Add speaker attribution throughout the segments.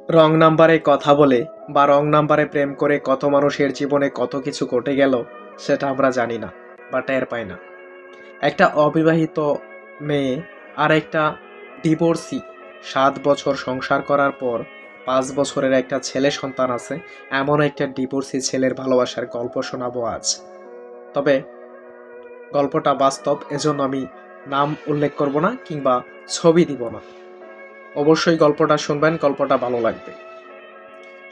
Speaker 1: রং নাম্বারে কথা বলে বা রং নাম্বারে প্রেম করে কত মানুষের জীবনে কত কিছু ঘটে গেল সেটা আমরা জানি না বা টের পাই না। একটা অবিবাহিত মেয়ে আর একটা ডিভোর্সি ৭ বছর সংসার করার পর ৫ বছরের একটা ছেলে সন্তান আছে, এমন একটা ডিভোর্সি ছেলের ভালোবাসার গল্প শোনাবো আজ। তবে গল্পটা বাস্তব, এজন্য আমি নাম উল্লেখ করব না কিংবা ছবি দিব না। অবশ্যই গল্পটা শুনবেন, গল্পটা ভালো লাগবে।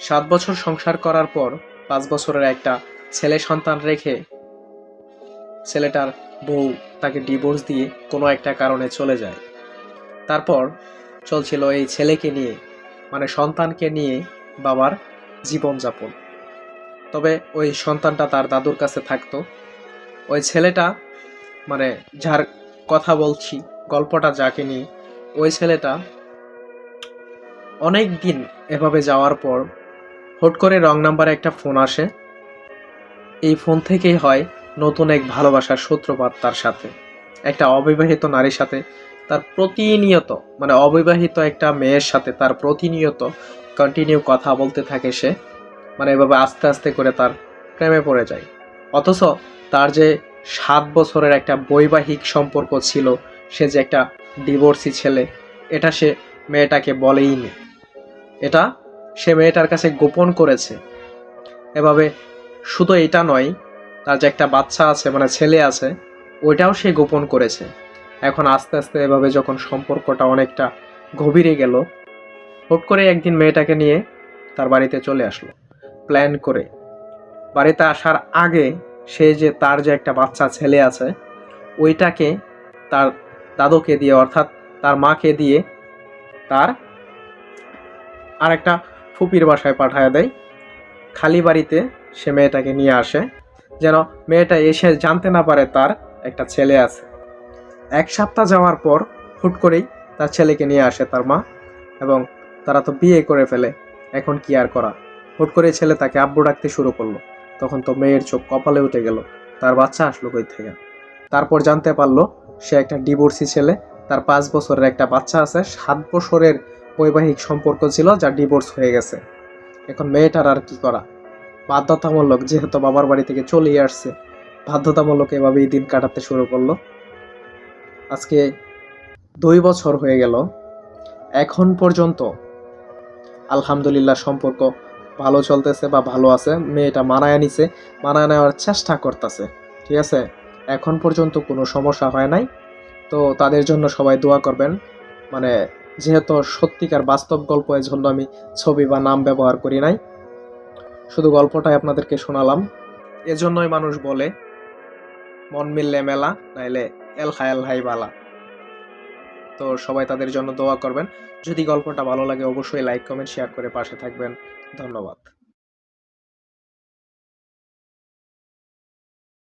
Speaker 1: ৭ বছর সংসার করার পর ৫ বছরের একটা ছেলে সন্তান রেখে ছেলেটার বউ তাকে ডিভোর্স দিয়ে কোনো একটা কারণে চলে যায়। তারপর চলছিল এই ছেলেকে নিয়ে, মানে সন্তানকে নিয়ে বাবার জীবনযাপন। তবে ওই সন্তানটা তার দাদুর কাছে থাকতো। ওই ছেলেটা, মানে যার কথা বলছি, গল্পটা যাকে নিয়ে, ওই ছেলেটা অনেক দিন এভাবে যাওয়ার পর হুট করে রং নাম্বারে একটা ফোন আসে। এই ফোন থেকেই হয় নতুন এক ভালোবাসার সূত্রপাত তার সাথে, একটা অবিবাহিত নারীর সাথে তার প্রতিনিয়ত, মানে অবিবাহিত একটা মেয়ের সাথে তার প্রতিনিয়ত কন্টিনিউ কথা বলতে থাকে সে, মানে এভাবে আস্তে আস্তে করে তার প্রেমে পড়ে যায়। অথচ তার যে ৭ বছরের একটা বৈবাহিক সম্পর্ক ছিল, সে যে একটা ডিভোর্সি ছেলে, এটা সে মেয়েটাকে বলেইনি। এটা সে মেয়েটার কাছে গোপন করেছে। এভাবে শুধু এটা নয়, তার যে একটা বাচ্চা আছে, মানে ছেলে আছে, ওইটাও সে গোপন করেছে। এখন আস্তে আস্তে এভাবে যখন সম্পর্কটা অনেকটা গভীরে গেল, হুট করে একদিন মেয়েটাকে নিয়ে তার বাড়িতে চলে আসলো প্ল্যান করে। বাড়িতে আসার আগে সে যে তার যে একটা বাচ্চা ছেলে আছে, ওইটাকে তার দাদুকে দিয়ে, অর্থাৎ তার মাকে দিয়ে তার আরেকটা ফুপির বাসায় পাঠায় দেয়। খালি বাড়িতে সে মেয়েটাকে নিয়ে আসে, যেন মেয়েটা এসে জানতে না পারে তার একটা ছেলে আছে। ১ সপ্তাহ যাওয়ার পর হুট করেই তার ছেলেকে নিয়ে আসে তার মা, এবং তারা তো বিয়ে করে ফেলে। এখন কি আর করা, হুট করে ছেলে তাকে আব্বু ডাকতে শুরু করলো। তখন তো মেয়ের চোখ কপালে উঠে গেল, তার বাচ্চা আসলো কই থেকে। তারপর জানতে পারলো সে একটা ডিভোর্সি ছেলে, তার ৫ বছরের একটা বাচ্চা আছে। ৭ বছরের বৈবাহিক সম্পর্ক ছিল, যা ডিভোর্স হয়ে গেছে। এখন মেয়েটার আর কি করা, বাধ্যতামূলক, যেহেতু বাবার বাড়ি থেকে চলেই আসছে, বাধ্যতামূলক এভাবেই দিন কাটাতে শুরু করলো। আজকে ২ বছর হয়ে গেল। এখন পর্যন্ত আলহামদুলিল্লাহ সম্পর্ক ভালো চলতেছে বা ভালো আছে। মেয়েটা মানায় নিছে, মানায় নেওয়ার চেষ্টা করতেছে, ঠিক আছে। এখন পর্যন্ত কোনো সমস্যা হয় নাই। তো তাদের জন্য সবাই দোয়া করবেন। মানে যেহেতু সত্যিকার বাস্তব গল্প, এর জন্য আমি ছবি বা নাম ব্যবহার করি নাই, শুধু গল্পটাই আপনাদেরকে শোনালাম। এজন্যই মানুষ বলে মন মিললে মেলা, নাইলে এলহা এলহাই বালা। তো সবাই তাদের জন্য দোয়া করবেন। যদি গল্পটা ভালো লাগে অবশ্যই লাইক কমেন্ট শেয়ার করে পাশে থাকবেন। ধন্যবাদ।